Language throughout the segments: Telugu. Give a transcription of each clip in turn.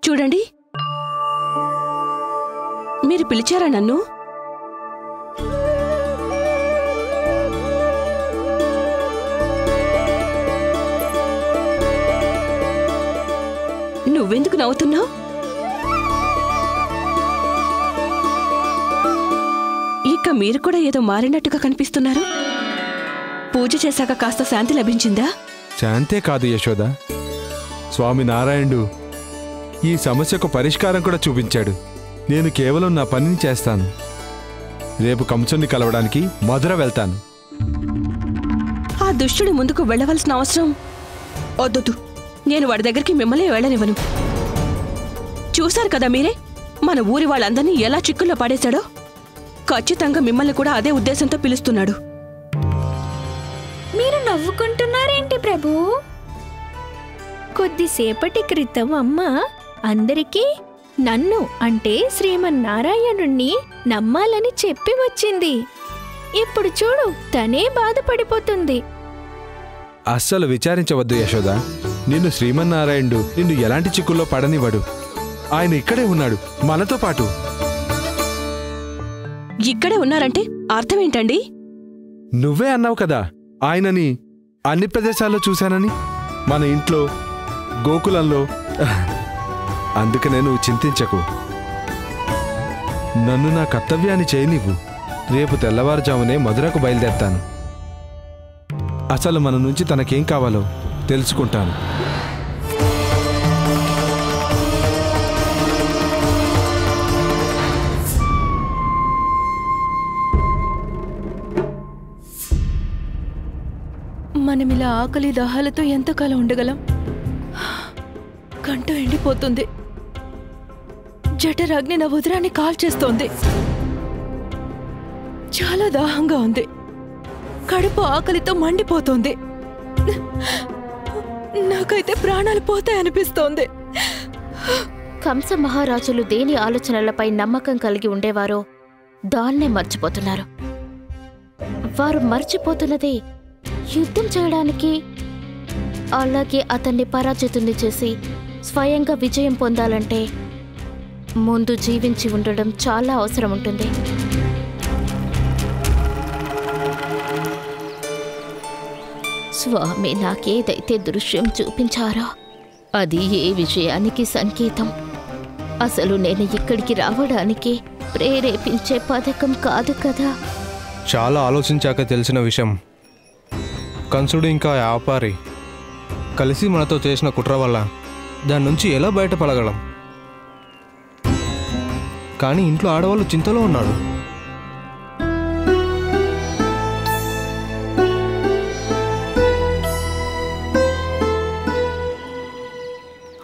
చూడండి, మీరు పిలిచారా నన్ను? నువ్వెందుకు నవ్వుతున్నావు? ఇక మీరు కూడా ఏదో మారినట్టుగా కనిపిస్తున్నారు. పూజ చేశాక కాస్త శాంతి లభించిందా? శాంతే కాదు యశోద, స్వామి నారాయణుడు ఈ సమస్యకు పరిష్కారం కూడా చూపించాడు. నేను కేవలం నా పనిని చేస్తాను. రేపు కంసుని కలవడానికి మధుర వెళ్తాను. ఆ దుష్టుడి ముందుకు వెళ్ళవలసిన అవసరం వద్దు. నేను వాడి దగ్గరికి మిమ్మల్ని వెళ్ళనివ్వను. చూశారు కదా మీరే, మన ఊరి వాళ్ళందరినీ ఎలా చిక్కుల్లో పడేశాడో. ఖచ్చితంగా మిమ్మల్ని కూడా అదే ఉద్దేశంతో పిలుస్తున్నాడు. మీరు నవ్వుకుంటున్నారేంటి ప్రభు? కొద్దిసేపటి క్రితం అమ్మ అందరికీ నన్ను అంటే శ్రీమన్నారాయణుణ్ణి నమ్మాలని చెప్పి వచ్చింది. ఇప్పుడు చూడు, తనే బాధపడిపోతుంది. అస్సలు విచారించవద్దు యశోద. నిన్ను శ్రీమన్నారాయణుడు నిన్ను ఎలాంటి చిక్కుల్లో పడనివ్వడు. ఆయన ఇక్కడే ఉన్నాడు, మనతో పాటు. ఇక్కడే ఉన్నారంటే అర్థమేంటండి? నువ్వే అన్నావు కదా ఆయనని అన్ని ప్రదేశాల్లో చూశానని. మన ఇంట్లో, గోకులంలో. అందుకనే నువ్వు చింతించకు. నన్ను నా కర్తవ్యాన్ని చేయనివ్వు. రేపు తెల్లవారుజామునే మధురకు బయలుదేరతాను. అసలు మన నుంచి తనకేం కావాలో తెలుసుకుంటాను. మనమిలా ఆకలి దాహాలతో ఎంతకాలం ఉండగలం? కంట ఎండిపోతుంది. జఠరాగ్ని నా ఉదరాన్ని కాల్చేస్తోంది. చాలా దాహంగా ఉంది. కడుపు ఆకలితో మండిపోతోంది. నాకైతే ప్రాణాలు పోతాయనిపిస్తోంది. కంస మహారాజులు దేని ఆలోచనలపై నమ్మకం కలిగి ఉండేవారో దాన్నే మర్చిపోతున్నారు. వారు మర్చిపోతున్నది యుద్ధం చేయడానికి, అలాగే అతన్ని పరాజితుని చేసి స్వయంగా విజయం పొందాలంటే ముందు జీవించి ఉండడం చాలా అవసరం ఉంటుంది. స్వామి నాకేదైతే దృశ్యం చూపించారో అది ఏ విషయానికి సంకేతం? అసలు నేను ఇక్కడికి రావడానికి ప్రేరేపించే పథకం కాదు కదా. చాలా ఆలోచించాక తెలిసిన విషయం, కంసుడు ఇంకా వ్యాపారి కలిసి మనతో చేసిన కుట్ర వల్ల దాని నుంచి ఎలా బయటపడగలం? కానీ ఇంట్లో ఆడవాళ్ళు చింతలో ఉన్నారు.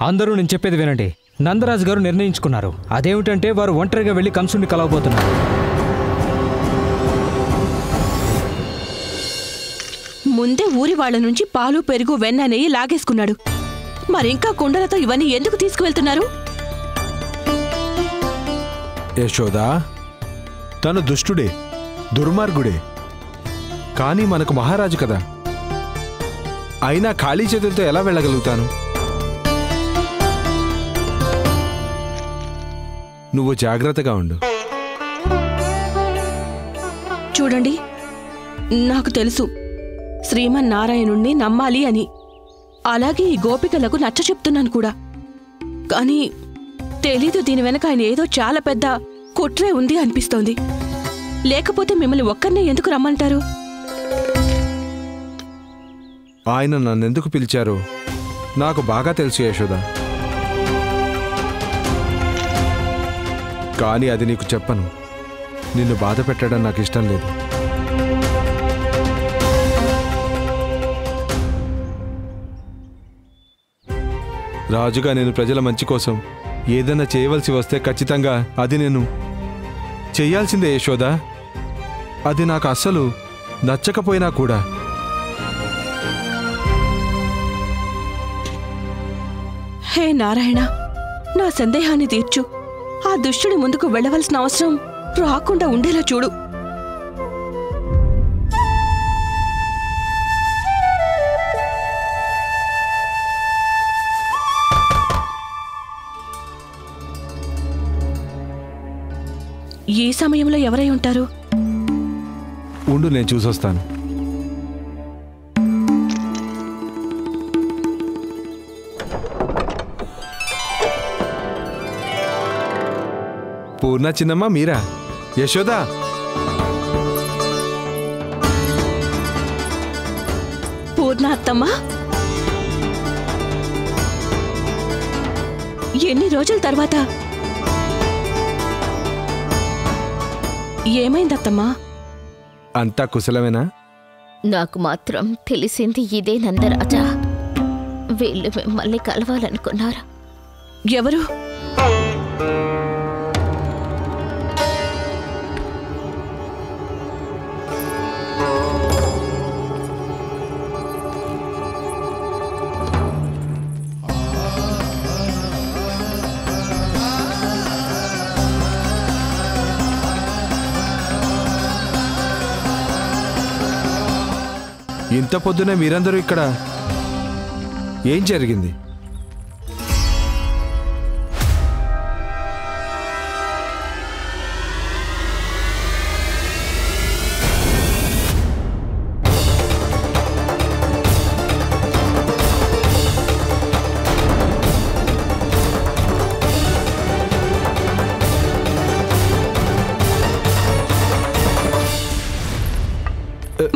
అందరూ నేను చెప్పేది వినండి. నందరాజు గారు నిర్ణయించుకున్నారు. అదేమిటంటే వారు ఒంటరిగా వెళ్ళి కంసుడిని కలవబోతున్నారు. ముందే ఊరి వాళ్ళ నుంచి పాలు, పెరుగు, వెన్న, నెయ్యి లాగేసుకున్నాడు. మరింకా కుండలతో ఇవన్నీ ఎందుకు తీసుకువెళ్తున్నారు? యశోదా, తను దుష్టుడే, దుర్మార్గుడే. కానీ మనకు మహారాజు కదా. అయినా ఖాళీ చేతులతో ఎలా వెళ్ళగలుగుతాను? నువ్వు జాగ్రత్తగా ఉండు. చూడండి, నాకు తెలుసు శ్రీమన్నారాయణుణ్ణి నమ్మాలి అని. అలాగే ఈ గోపికలకు నచ్చ చెప్తున్నాను కూడా. కానీ తెలీదు, దీని వెనక ఆయన ఏదో చాలా పెద్ద కుట్రే ఉంది అనిపిస్తోంది. లేకపోతే మిమ్మల్ని ఒక్కరినే ఎందుకు రమ్మంటారు? ఆయన నన్నెందుకు పిలిచారో నాకు బాగా తెలుసు యశోద. కానీ అది నీకు చెప్పను. నిన్ను బాధ పెట్టడం నాకు ఇష్టం లేదు. రాజుగా నేను ప్రజల మంచి కోసం ఏదైనా చేయవలసి వస్తే ఖచ్చితంగా అది నేను చెయ్యాల్సిందే యశోద. అది నాకు అస్సలు నచ్చకపోయినా కూడా. హే నారాయణ, నా సందేహాన్ని తీర్చు. ఆ దుష్టుడి ముందుకు వెళ్ళవలసిన అవసరం రాకుండా ఉండేలా చూడు. ఈ సమయంలో ఎవరై ఉంటారు? ఉండు, నేను చూసొస్తాను. పూర్ణ చిన్నమ్మ, మీరా? యశోదా, పూర్ణ అత్తమ్మ, ఎన్ని రోజుల తర్వాత? ఏమైందత్తమ్మా? అంతా కుశలమేనా? నాకు మాత్రం తెలిసింది ఇదే నందరాజా. వీళ్ళు మిమ్మల్ని కలవాలనుకున్నారు. ఎవరు? ఇంత పొద్దునే మీరందరూ ఇక్కడ? ఏం జరిగింది?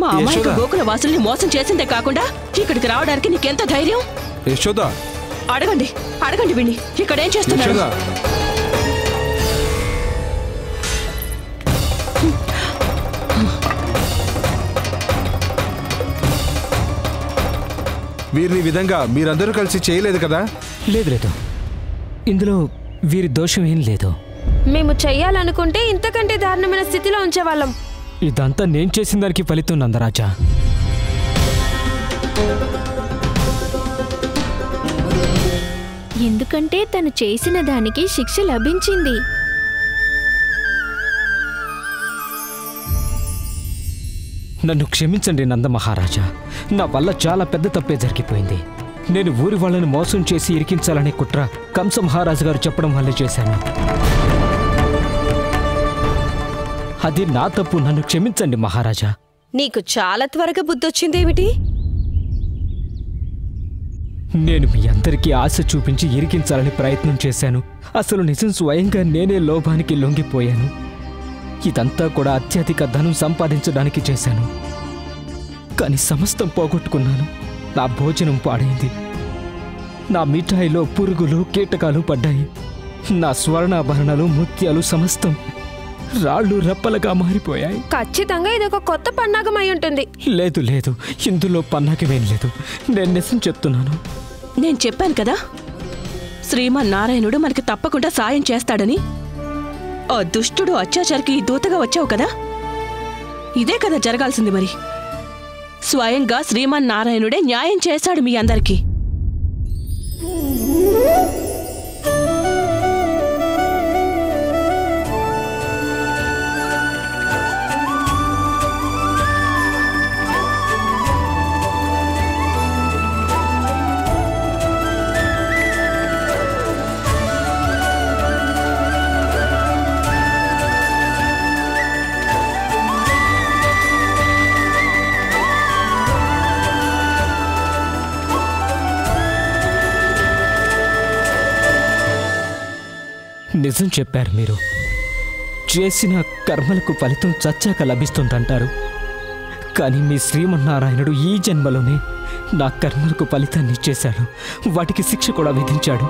మా అమ్మాయికి యశోదా, గోకుల వాసుల్ని మోసం చేసిందే కాకుండా ఇక్కడికి రావడానికి నీకెంత ధైర్యం? యశోదా, అడగండి, అడగండి విని ఇక్కడేం చేస్తున్నారు? యశోదా, వీరిని విధంగా మీరందరూ కలిసి చేయలేదు కదా? లేదు లేదు, ఇందులో వీరి దోషం ఏం లేదు. మేము చెయ్యాలనుకుంటే ఇంతకంటే దారుణమైన స్థితిలో ఉంచేవాళ్ళం. ఇదంతా నేను చేసిన దానికి ఫలితం నందరాజా. ఎందుకంటే తను చేసిన దానికి శిక్ష లభించింది. నన్ను క్షమించండి నందమహారాజా. నా వల్ల చాలా పెద్ద తప్పే జరిగిపోయింది. నేను ఊరి వాళ్ళని మోసం చేసి ఇరికించాలనే కుట్ర కంస మహారాజు గారు చెప్పడం వల్లే చేశాను. అది నా తప్పు. నన్ను క్షమించండి మహారాజా. నీకు చాలా త్వరగా బుద్ధొచ్చిందేమిటి? నేను మీ అందరికీ ఆశ చూపించి ఇరికించాలని ప్రయత్నం చేశాను. అసలు నిజం స్వయంగా నేనే లోభానికి లొంగిపోయాను. ఇదంతా కూడా అత్యధిక ధనం సంపాదించడానికి చేశాను. కానీ సమస్తం పోగొట్టుకున్నాను. నా భోజనం పాడైంది. నా మిఠాయిలో పురుగులు కీటకాలు పడ్డాయి. నా స్వర్ణాభరణాలు ముత్యాలు సమస్తం రాళ్ళు రప్పలుగా మారిపోయాయి. ఖచ్చితంగా ఇదొక కొత్త పన్నాగం అయి ఉంటుంది. లేదు లేదు, ఇందులో పన్నాగమేం లేదు. నేను నిజం చెప్తున్నాను. నేను చెప్పాను కదా, శ్రీమన్నారాయణుడు మనకి తప్పకుండా సాయం చేస్తాడని. ఆ దుష్టుడు అత్యాచారికి దూతగా వచ్చావు కదా, ఇదే కదా జరగాల్సింది. మరి స్వయంగా శ్రీమన్నారాయణుడే న్యాయం చేశాడు మీ అందరికీ. నిజం చెప్పారు మీరు. చేసిన కర్మలకు ఫలితం చచ్చాక లభిస్తుందంటారు. కానీ మీ శ్రీమన్నారాయణుడు ఈ జన్మలోనే నా కర్మలకు ఫలితాన్ని ఇచ్చేశాడు. వాటికి శిక్ష కూడా విధించాడు.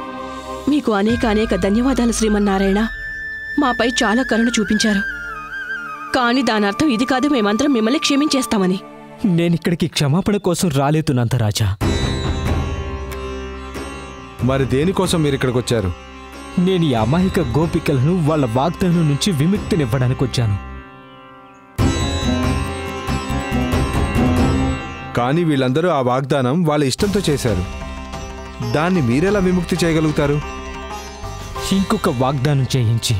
మీకు అనేక అనేక ధన్యవాదాలు శ్రీమన్నారాయణ. మాపై చాలా కరుణ చూపించారు. కానీ దానర్థం ఇది కాదు మేమందరం మిమ్మల్ని క్షమించేస్తామని. నేనిక్కడికి క్షమాపణ కోసం రాలేదు నందరాజా. మరి దేనికోసం మీరు ఇక్కడికి వచ్చారు? నేను ఈ అమాయక గోపికలను వాళ్ళ వాగ్దానం నుంచి విముక్తినివ్వడానికి వచ్చాను. కానీ వీళ్ళందరూ ఆ వాగ్దానం వాళ్ళ ఇష్టంతో చేశారు. దాన్ని మీరెలా విముక్తి చేయగలుగుతారు? ఇంకొక వాగ్దానం చేయించి.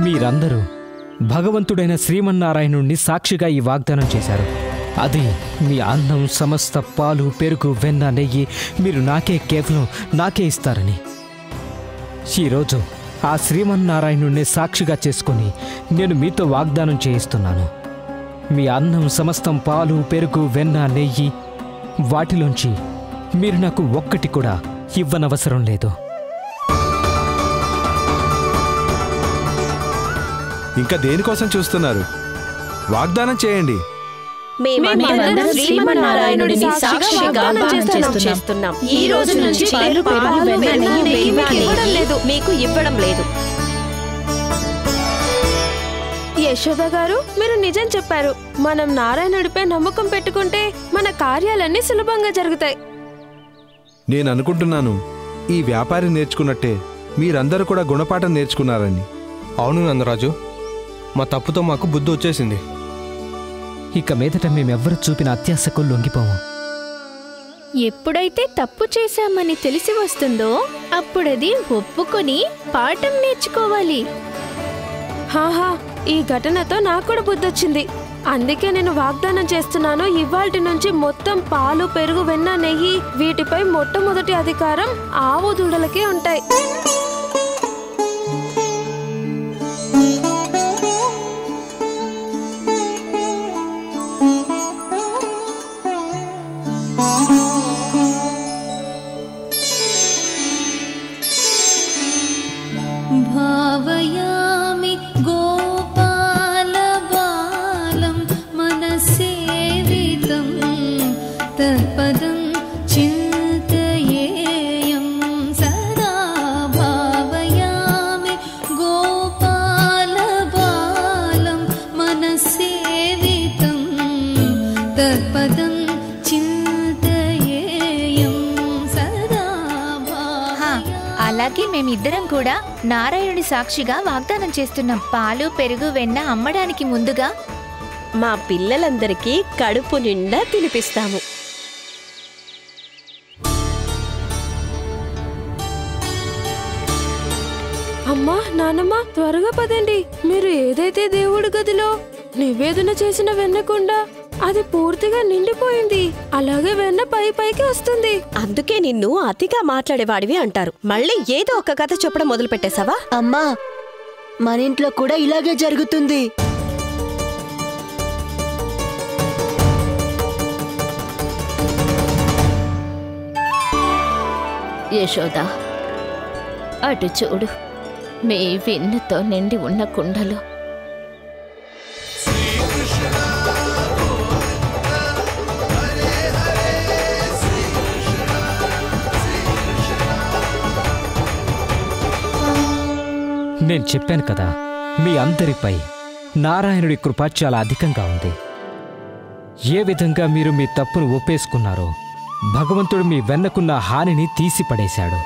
మీరందరూ భగవంతుడైన శ్రీమన్నారాయణుణ్ణి సాక్షిగా ఈ వాగ్దానం చేశారు. అది మీ అన్నం, సమస్త పాలు, పెరుగు, వెన్న, నెయ్యి మీరు కేవలం నాకే ఇస్తారని. ఈరోజు ఆ శ్రీమన్నారాయణుణ్ణి సాక్షిగా చేసుకుని నేను మీతో వాగ్దానం చేయిస్తున్నాను. మీ అన్నం సమస్తం పాలు, పెరుగు, వెన్న, నెయ్యి వాటిలోంచి మీరు నాకు ఒక్కటి కూడా ఇవ్వనవసరం లేదు. ఇంకా దేనికోసం చూస్తున్నారు? వాగ్దానం చేయండి. మేమందరం శ్రీమన్నారాయణుడిని సాక్షిగా వాగ్దానం చేస్తున్నాం. ఈ రోజు నుంచి పాలు, పెరుగు, వెన్న, నెయ్యి మీకు ఇవ్వడం లేదు. యశోద గారు, మీరు నిజం చెప్పారు. మనం నారాయణుడిపై నమ్మకం పెట్టుకుంటే మన కార్యాలన్నీ సులభంగా జరుగుతాయి. నేను అనుకుంటున్నాను ఈ వ్యాపారి నేర్చుకున్నట్టే మీరందరూ కూడా గుణపాఠం నేర్చుకున్నారని. అవును నందరాజు, మా తప్పుతో మాకు బుద్ధి వచ్చేసింది. ఇక మీదట మేమెవ్వరూ చూపిన అత్యాశకు లొంగిపోము. ఎప్పుడైతే తప్పు చేశామని తెలిసి వస్తుందో అప్పుడది ఒప్పుకొని పాఠం నేర్చుకోవాలి. హాహా, ఈ ఘటనతో నాకు కూడా బుద్ధొచ్చింది. అందుకే నేను వాగ్దానం చేస్తున్నాను, ఇవాల్టి నుంచి మొత్తం పాలు, పెరుగు, వెన్న, నెయ్యి వీటిపై మొట్టమొదటి అధికారం ఆవు దూడలకే ఉంటాయి. భావయామి గోపాలబాలం మనసేవితం తత్పదం చింతయేయం సదా. భావయామి గోపాలబాలం మనసేవితం తత్పదం చింతయేయం సదా. అలాగే మేమిద్దరం కూడా నారాయణుడి సాక్షిగా వాగ్దానం చేస్తున్నాం. పాలు, పెరుగు, వెన్న అమ్మడానికి ముందుగా మా పిల్లలందరికీ కడుపు నిండా తినిపిస్తాము. అమ్మా, నానమ్మ, త్వరగా పదండి. మీరు ఏదైతే దేవుడి గదిలో నివేదన చేసిన వెన్నకుండ అది పూర్తిగా నిండిపోయింది. అలాగే వెన్న పైకి వస్తుంది. అందుకే నిన్ను అతిగా మాట్లాడేవాడివి అంటారు. మళ్ళీ ఏదో ఒక కథ చెప్పడం మొదలు పెట్టేశావా? అమ్మా, మన ఇంట్లో కూడా ఇలాగే జరుగుతుంది. యశోద, అటు చూడు. మీ వెన్నతో నిండి ఉన్న కుండలో నేను చెప్పాను కదా, మీ అందరిపై నారాయణుడి కృప చాలా అధికంగా ఉంది. ఏ విధంగా మీరు మీ తప్పును ఒప్పేసుకున్నారో భగవంతుడు మీ వెన్నకున్న హానిని తీసిపడేశాడు.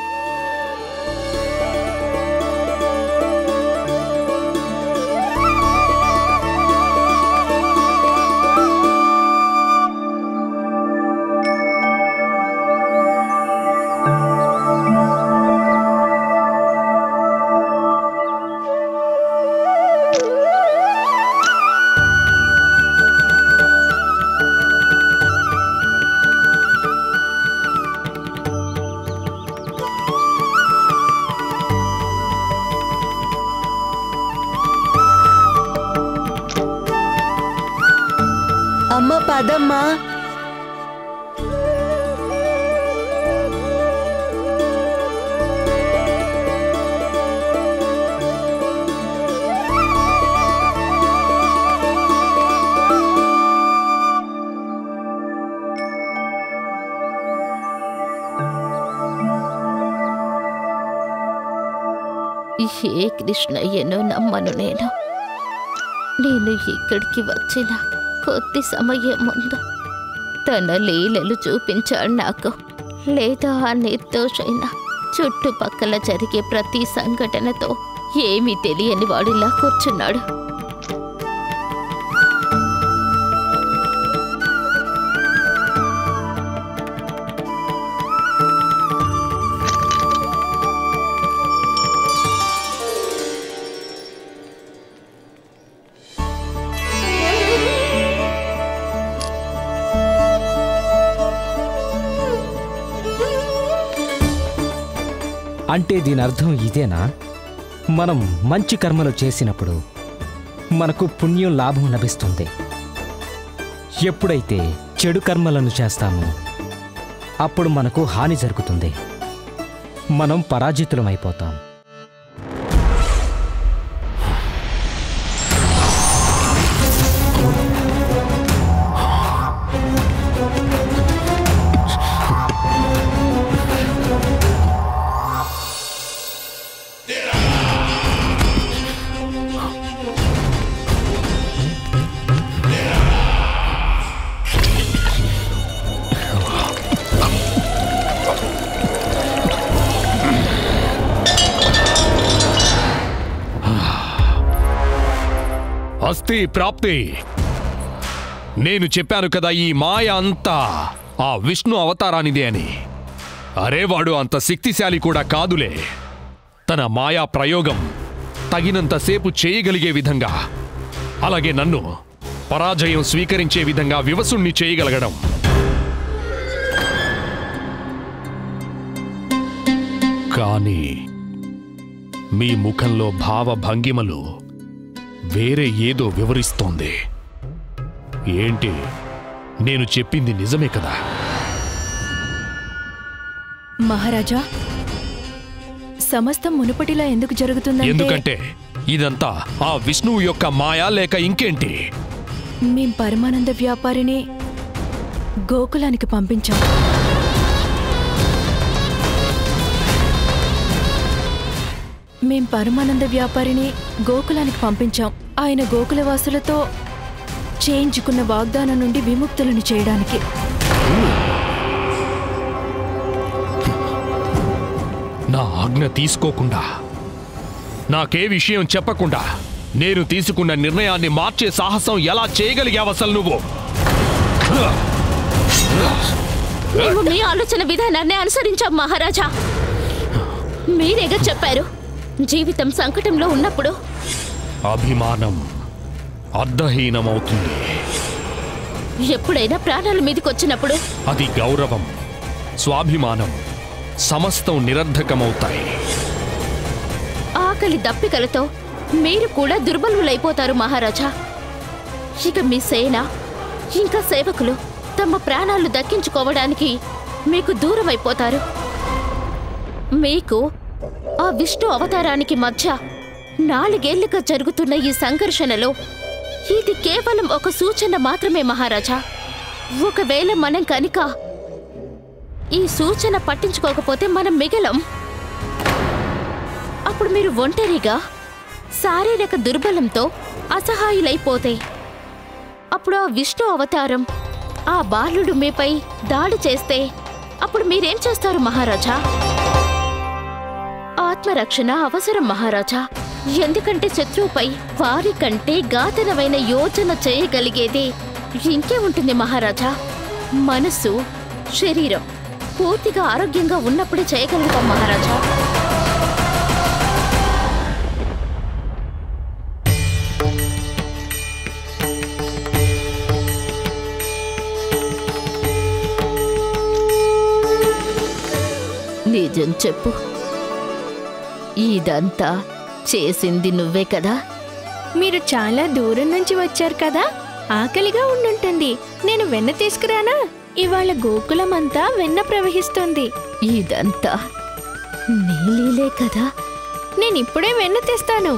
అమ్మ పదమ్మా. ఏ కృష్ణయ్యను నమ్మను నేను. నేను ఇక్కడికి వచ్చిన కొద్ది సమయం ముందు తన లీలలు చూపించాడు నాకు. లేదా ఆ నిర్దోషైన చుట్టుపక్కల జరిగే ప్రతి సంఘటనతో ఏమీ తెలియని వాడిలా కూర్చున్నాడు. అంటే దీని అర్థం ఇదేనా? మనం మంచి కర్మలు చేసినప్పుడు మనకు పుణ్యం లాభం లభిస్తుంది. ఎప్పుడైతే చెడు కర్మలను చేస్తామో అప్పుడు మనకు హాని జరుగుతుంది. మనం పరాజితులమైపోతాం. అస్తి ప్రాప్తి. నేను చెప్పాను కదా ఈ మాయ అంతా ఆ విష్ణు అవతారానిదే అని. అరే వాడు అంత శక్తిశాలి కూడా కాదులే. తన మాయా ప్రయోగం తగినంతసేపు చేయగలిగే విధంగా, అలాగే నన్ను పరాజయం స్వీకరించే విధంగా వివసుణ్ణి చేయగలగడం. కానీ మీ ముఖంలో భావభంగిమలు వేరే ఏదో వివరిస్తోంది. ఏంటి? నేను చెప్పింది నిజమే కదా? మహారాజా, సమస్తం మునుపటిలా ఎందుకు జరుగుతుందంటే, ఎందుకంటే ఇదంతా ఆ విష్ణువు యొక్క మాయా లేక ఇంకేంటి? మేం పరమానంద వ్యాపారిని గోకులానికి పంపించాం. ఆయన గోకులవాసులతో చేయించుకున్న వాగ్దానం నుండి విముక్తులను చేయడానికి. నా ఆజ్ఞ తీసుకోకుండా, నాకే విషయం చెప్పకుండా నేను తీసుకున్న నిర్ణయాన్ని మార్చే సాహసం ఎలా చేయగలిగావు అసలు నువ్వు? మేము మీ ఆలోచన విధానాన్ని అనుసరించాం మహారాజా. మీరేగా చెప్పారు, జీవితం సంకటంలో ఉన్నప్పుడు అభిమానం అర్ధహీనమవుతుంది. ఎప్పుడైనా ప్రాణాల మీదకొచ్చినప్పుడు అది గౌరవం, స్వాభిమానం సమస్తం నిరర్ధకమవుతాయి. ఆకలి దప్పికలతో మీరు కూడా దుర్బలులైపోతారు మహారాజా. ఇక మీ సేన ఇంకా సేవకులు తమ ప్రాణాలు దక్కించుకోవడానికి మీకు దూరమైపోతారు. మీకు ఆ విష్ణు అవతారానికి మధ్య 4 ఏళ్లుగా జరుగుతున్న ఈ సంఘర్షణలో ఇది కేవలం ఒక సూచన మాత్రమే మహారాజా. ఒకవేళ మనం కనుక ఈ సూచన పట్టించుకోకపోతే మనం మిగలం. అప్పుడు మీరు ఒంటరిగా శారీరక దుర్బలంతో అసహాయులైపోతే అప్పుడు ఆ విష్ణు అవతారం ఆ బాలుడు మీపై దాడి చేస్తే అప్పుడు మీరేం చేస్తారు మహారాజా? ఆత్మరక్షణ అవసరం మహారాజా. ఎందుకంటే శత్రువుపై వారి కంటే ఘాతనమైన యోచన చేయగలిగేది ఇంకే ఉంటుంది మహారాజా. మనసు, శరీరం పూర్తిగా ఆరోగ్యంగా ఉన్నప్పుడే చేయగలుగుతాం మహారాజా. నిజం చెప్పు, ఇదంతా చేసింది నువ్వే కదా? మీరు చాలా దూరం నుంచి వచ్చారు కదా, ఆకలిగా ఉండుంటుంది. నేను వెన్న తీసుకురానా? ఇవాళ గోకులమంతా వెన్న ప్రవహిస్తుంది. ఇదంతా నీలీలే కదా? నేనిప్పుడే వెన్న తెస్తాను.